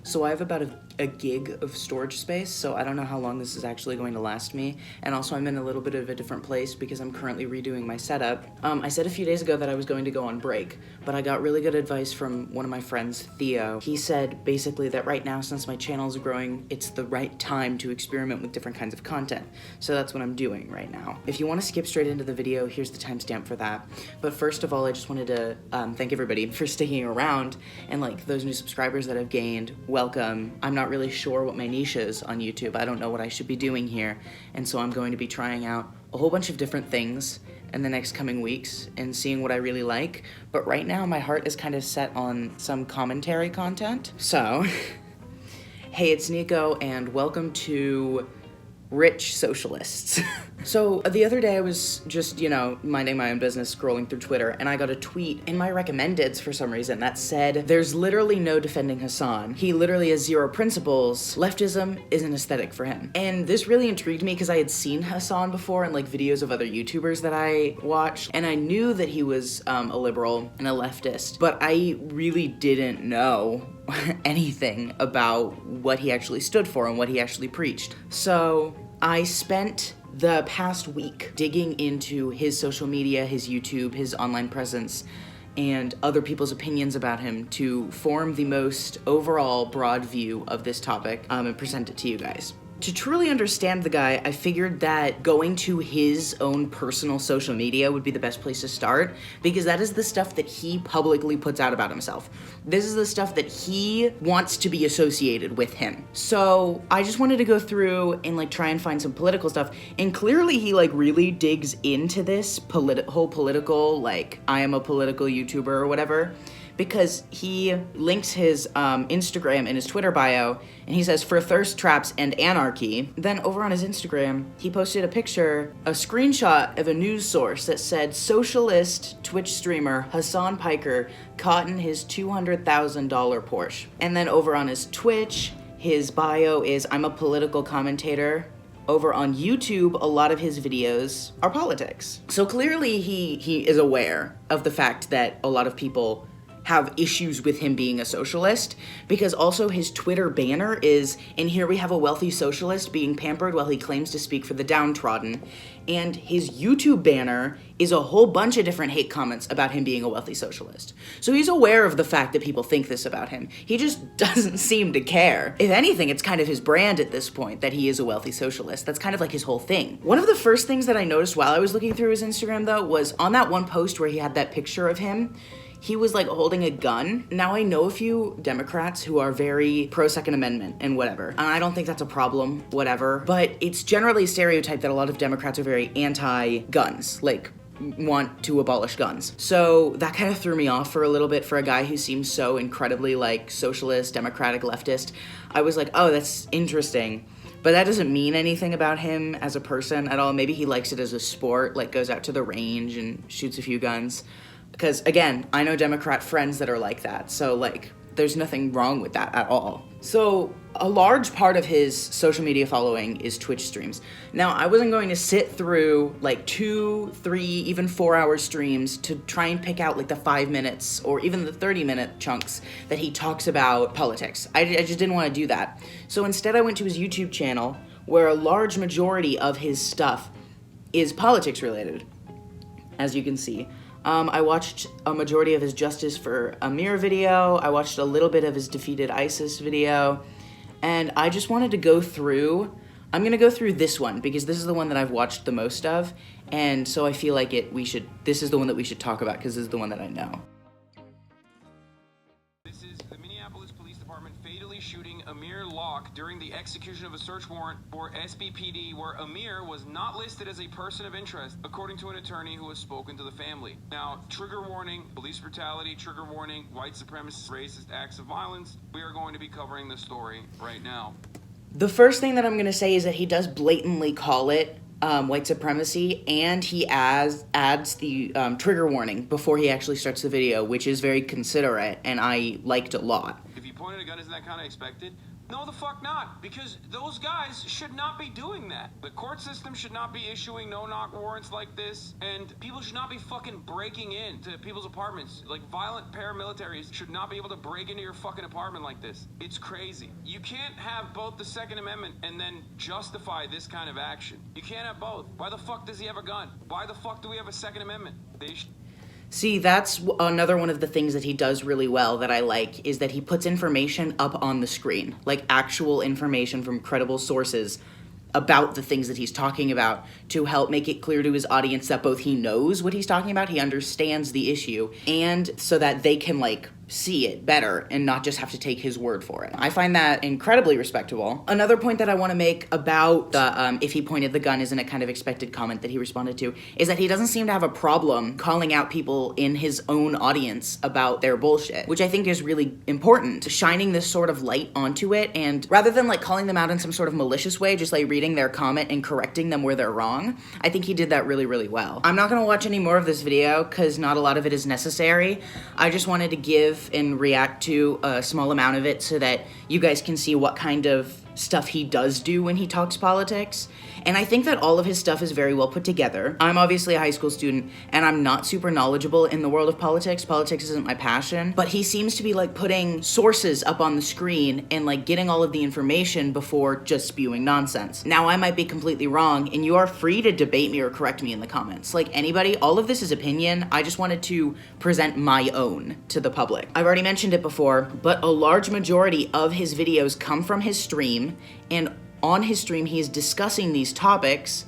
So I have about a gig of storage space, so I don't know how long this is actually going to last me. And also I'm in a little bit of a different place because I'm currently redoing my setup. I said a few days ago that I was going to go on break, but I got really good advice from one of my friends, Theo. He said basically that right now, since my channel is growing, it's the right time to experiment with different kinds of content. So that's what I'm doing right now. If you want to skip straight into the video, here's the timestamp for that. But first of all, I just wanted to thank everybody for sticking around, and like those new subscribers that I've gained, welcome. I'm not really sure what my niche is on YouTube. I don't know what I should be doing here, and so I'm going to be trying out a whole bunch of different things in the next coming weeks and seeing what I really like. But right now my heart is kind of set on some commentary content. So, hey, it's Nico and welcome to Rich Socialists. So the other day I was just, minding my own business, scrolling through Twitter, and I got a tweet in my recommendeds for some reason that said, there's literally no defending Hassan. He literally has zero principles. Leftism is an aesthetic for him. And this really intrigued me because I had seen Hassan before in like videos of other YouTubers that I watched, and I knew that he was a liberal and a leftist, but I really didn't know anything about what he actually stood for and what he actually preached. So I spent the past week digging into his social media, his YouTube, his online presence, and other people's opinions about him to form the most overall broad view of this topic and present it to you guys. To truly understand the guy, I figured that going to his own personal social media would be the best place to start, because that is the stuff that he publicly puts out about himself. This is the stuff that he wants to be associated with him. So I just wanted to go through and like try and find some political stuff, and clearly he like really digs into this whole political, like I am a political YouTuber or whatever, because he links his Instagram in his Twitter bio, and he says, for thirst traps and anarchy. Then over on his Instagram, he posted a screenshot of a news source that said, socialist Twitch streamer Hassan Piker caught in his $200,000 Porsche. And then over on his Twitch, his bio is, I'm a political commentator. Over on YouTube, a lot of his videos are politics. So clearly he is aware of the fact that a lot of people have issues with him being a socialist, because also his Twitter banner is, and here we have a wealthy socialist being pampered while he claims to speak for the downtrodden, and his YouTube banner is a whole bunch of different hate comments about him being a wealthy socialist. So he's aware of the fact that people think this about him. He just doesn't seem to care. If anything, it's kind of his brand at this point that he is a wealthy socialist. That's kind of like his whole thing. One of the first things that I noticed while I was looking through his Instagram though was on that one post where he had that picture of him, he was like holding a gun. Now I know a few Democrats who are very pro-Second Amendment and whatever, and I don't think that's a problem, whatever, but it's generally a stereotype that a lot of Democrats are very anti-guns, like want to abolish guns. So that kind of threw me off for a little bit for a guy who seems so incredibly like socialist, democratic, leftist. I was like, oh, that's interesting. But that doesn't mean anything about him as a person at all. Maybe he likes it as a sport, like goes out to the range and shoots a few guns. Because, again, I know Democrat friends that are like that, so, like, there's nothing wrong with that at all. So, a large part of his social media following is Twitch streams. Now, I wasn't going to sit through, like, 2, 3, even 4-hour streams to try and pick out, like, the 5 minutes or even the 30-minute chunks that he talks about politics. I just didn't want to do that. So, instead, I went to his YouTube channel, where a large majority of his stuff is politics-related, as you can see. I watched a majority of his Justice for Amir video. I watched a little bit of his Defeated ISIS video. And I just wanted to go through, I'm going to go through this one because this is the one that I've watched the most of. And so I feel like this is the one that we should talk about because this is the one that I know. This is the Minneapolis Police Department fatally shooting Amir Locke during the execution of a search warrant for SBPD where Amir was not listed as a person of interest, according to an attorney who has spoken to the family. Now, trigger warning, police brutality, trigger warning, white supremacist, racist acts of violence. We are going to be covering the story right now. The first thing that I'm going to say is that he does blatantly call it white supremacy, and he adds the trigger warning before he actually starts the video, which is very considerate, and I liked a lot. If you pointed a gun, isn't that kind of expected? No, the fuck not. Because those guys should not be doing that. The court system should not be issuing no-knock warrants like this, and people should not be fucking breaking into people's apartments. Like, violent paramilitaries should not be able to break into your fucking apartment like this. It's crazy. You can't have both the Second Amendment and then justify this kind of action. You can't have both. Why the fuck does he have a gun? Why the fuck do we have a Second Amendment? See, that's another one of the things that he does really well that I like, is that he puts information up on the screen, like actual information from credible sources about the things that he's talking about, to help make it clear to his audience that both he knows what he's talking about, he understands the issue, and so that they can, like, see it better and not just have to take his word for it. I find that incredibly respectable. Another point that I want to make about the if he pointed the gun isn't a kind of expected comment that he responded to, is that he doesn't seem to have a problem calling out people in his own audience about their bullshit, which I think is really important, shining this sort of light onto it, and rather than like calling them out in some sort of malicious way, just like reading their comment and correcting them where they're wrong. I think he did that really, really well. I'm not gonna watch any more of this video because not a lot of it is necessary. I just wanted to give and react to a small amount of it so that you guys can see what kind of stuff he does do when he talks politics. And I think that all of his stuff is very well put together. I'm obviously a high school student and I'm not super knowledgeable in the world of politics. Politics isn't my passion, but he seems to be like putting sources up on the screen and like getting all of the information before just spewing nonsense. Now, I might be completely wrong and you are free to debate me or correct me in the comments. Like anybody, all of this is opinion. I just wanted to present my own to the public. I've already mentioned it before, but a large majority of his videos come from his stream, and on his stream he is discussing these topics.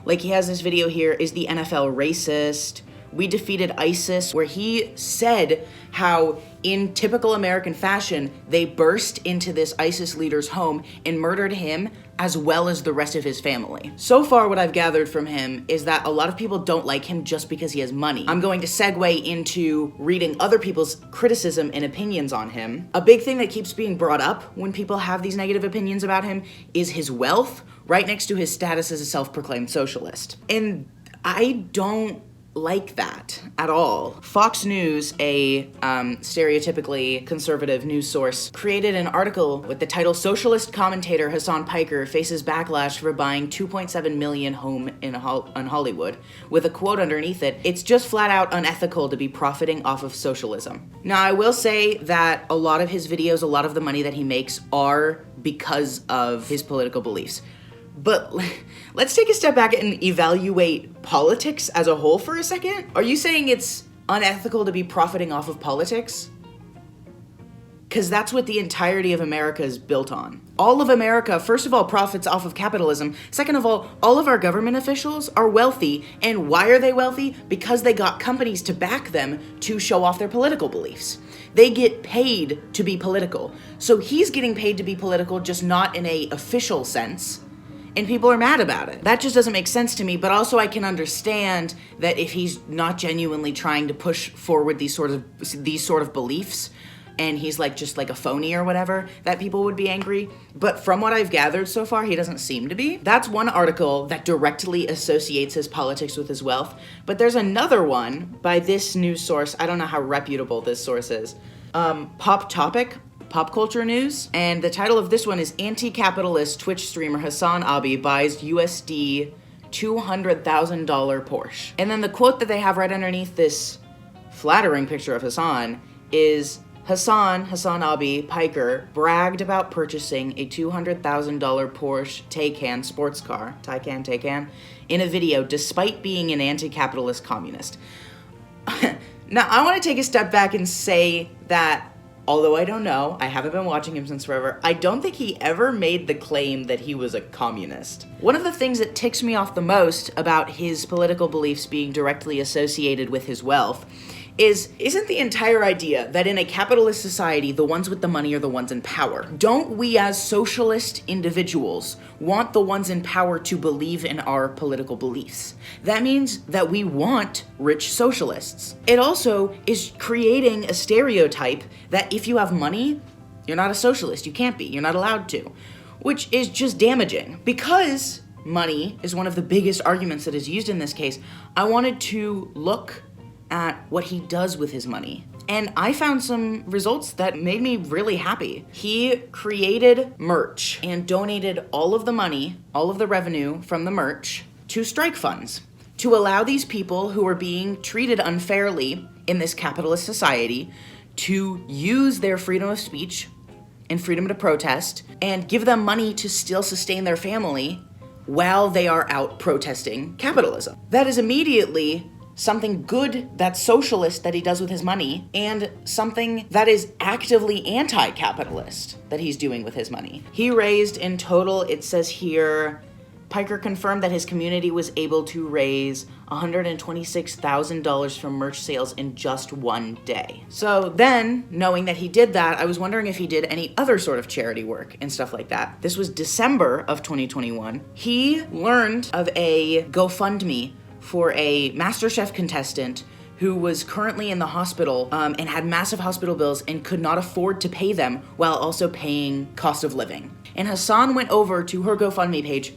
Like he has this video here, is the NFL racist? We defeated ISIS, where he said how in typical American fashion, they burst into this ISIS leader's home and murdered him as well as the rest of his family. So far, what I've gathered from him is that a lot of people don't like him just because he has money. I'm going to segue into reading other people's criticism and opinions on him. A big thing that keeps being brought up when people have these negative opinions about him is his wealth, right next to his status as a self-proclaimed socialist. And I don't like that at all. Fox News, a stereotypically conservative news source, created an article with the title "Socialist Commentator Hassan Piker Faces Backlash for Buying $2.7 Million Home in Hollywood," with a quote underneath it, "It's just flat out unethical to be profiting off of socialism." Now, I will say that a lot of his videos, a lot of the money that he makes are because of his political beliefs. But let's take a step back and evaluate politics as a whole for a second. Are you saying it's unethical to be profiting off of politics? Because that's what the entirety of America is built on. All of America, first of all, profits off of capitalism. Second of all of our government officials are wealthy. And why are they wealthy? Because they got companies to back them to show off their political beliefs. They get paid to be political. So he's getting paid to be political, just not in a official sense. And people are mad about it. That just doesn't make sense to me, but also I can understand that if he's not genuinely trying to push forward these sort of beliefs, and he's like just like a phony or whatever, that people would be angry. But from what I've gathered so far, he doesn't seem to be. That's one article that directly associates his politics with his wealth. But there's another one by this news source. I don't know how reputable this source is. Pop culture news, and the title of this one is "Anti-Capitalist Twitch Streamer Hasanabi Buys USD $200,000 Porsche." And then the quote that they have right underneath this flattering picture of Hassan is, Hasanabi Piker bragged about purchasing a $200,000 Porsche Taycan sports car, Taycan, in a video despite being an anti-capitalist communist. Now, I want to take a step back and say that although I don't know, I haven't been watching him since forever, I don't think he ever made the claim that he was a communist. One of the things that ticks me off the most about his political beliefs being directly associated with his wealth isn't the entire idea that in a capitalist society, the ones with the money are the ones in power. Don't we as socialist individuals want the ones in power to believe in our political beliefs? That means that we want rich socialists. It also is creating a stereotype that if you have money, you're not a socialist. You can't be. You're not allowed to. Which is just damaging. Because money is one of the biggest arguments that is used in this case, I wanted to look at what he does with his money. And I found some results that made me really happy. He created merch and donated all of the money, all of the revenue from the merch to strike funds to allow these people who are being treated unfairly in this capitalist society to use their freedom of speech and freedom to protest and give them money to still sustain their family while they are out protesting capitalism. That is immediately something good that's socialist that he does with his money, and something that is actively anti-capitalist that he's doing with his money. He raised in total, it says here, Piker confirmed that his community was able to raise $126,000 from merch sales in just one day. So then, knowing that he did that, I was wondering if he did any other sort of charity work and stuff like that. This was December of 2021. He learned of a GoFundMe for a MasterChef contestant who was currently in the hospital and had massive hospital bills and could not afford to pay them while also paying cost of living. And Hassan went over to her GoFundMe page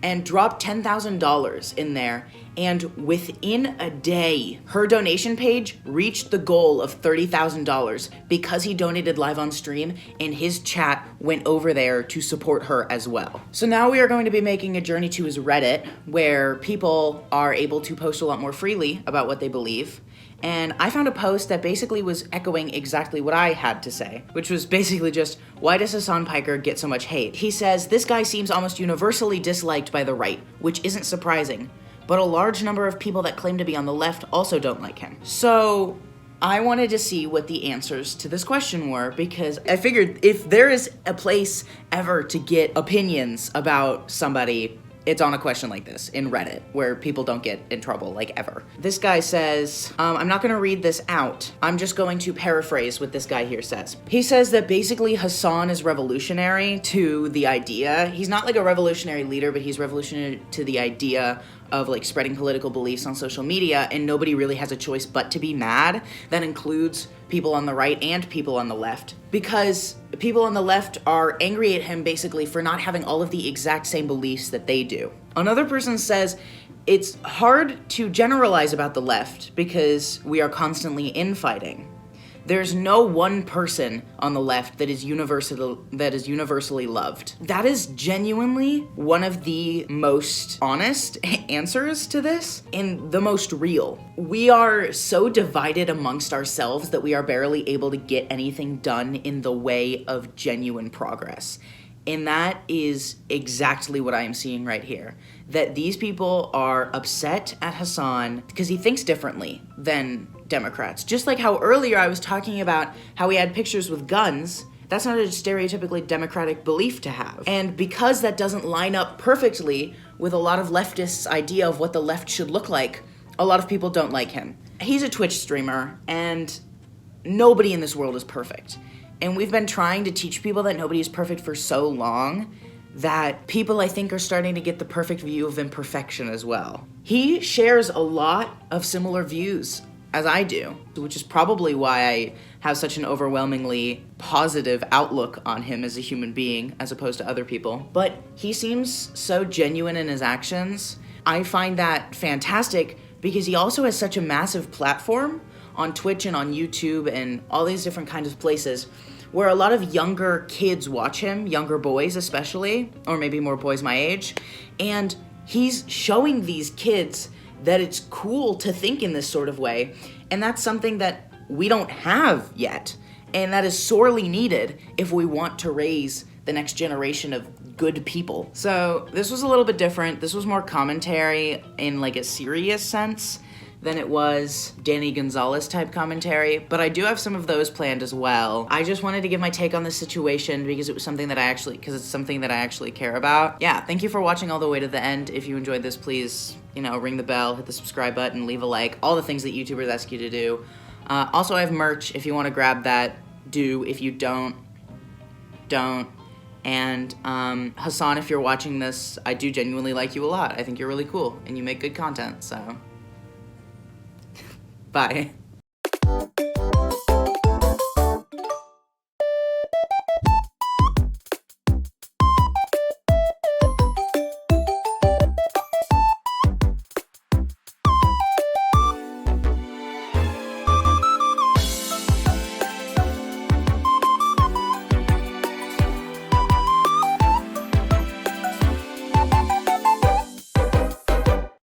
and dropped $10,000 in there, and within a day, her donation page reached the goal of $30,000 because he donated live on stream, and his chat went over there to support her as well. So now we are going to be making a journey to his Reddit, where people are able to post a lot more freely about what they believe. And I found a post that basically was echoing exactly what I had to say, which was basically just, why does Hassan Piker get so much hate? He says, this guy seems almost universally disliked by the right, which isn't surprising, but a large number of people that claim to be on the left also don't like him. So I wanted to see what the answers to this question were, because I figured if there is a place ever to get opinions about somebody, it's on a question like this in Reddit, where people don't get in trouble, like, ever. This guy says, I'm not gonna read this out. I'm just going to paraphrase what this guy here says. He says that basically Hassan is revolutionary to the idea. He's not like a revolutionary leader, but he's revolutionary to the idea of like spreading political beliefs on social media, and nobody really has a choice but to be mad. That includes people on the right and people on the left, because people on the left are angry at him basically for not having all of the exact same beliefs that they do. Another person says it's hard to generalize about the left because we are constantly infighting. There's no one person on the left that is universally loved. That is genuinely one of the most honest answers to this and the most real. We are so divided amongst ourselves that we are barely able to get anything done in the way of genuine progress. And that is exactly what I am seeing right here. That these people are upset at Hassan because he thinks differently than Democrats. Just like how earlier I was talking about how he had pictures with guns. That's not a stereotypically Democratic belief to have. And because that doesn't line up perfectly with a lot of leftists' idea of what the left should look like, a lot of people don't like him. He's a Twitch streamer, and nobody in this world is perfect. And we've been trying to teach people that nobody is perfect for so long that people, I think, are starting to get the perfect view of imperfection as well. He shares a lot of similar views as I do, which is probably why I have such an overwhelmingly positive outlook on him as a human being as opposed to other people. But he seems so genuine in his actions. I find that fantastic because he also has such a massive platform on Twitch and on YouTube and all these different kinds of places where a lot of younger kids watch him, younger boys especially, or maybe more boys my age, and he's showing these kids that it's cool to think in this sort of way, and that's something that we don't have yet, and that is sorely needed if we want to raise the next generation of good people. So this was a little bit different. This was more commentary in like a serious sense than it was Danny Gonzales type commentary, but I do have some of those planned as well. I just wanted to give my take on this situation because it's something that I actually care about. Yeah, thank you for watching all the way to the end. If you enjoyed this, please, ring the bell, hit the subscribe button, leave a like, all the things that YouTubers ask you to do. Also, I have merch. If you want to grab that, do. If you don't. And Hassan, if you're watching this, I do genuinely like you a lot. I think you're really cool and you make good content, so bye.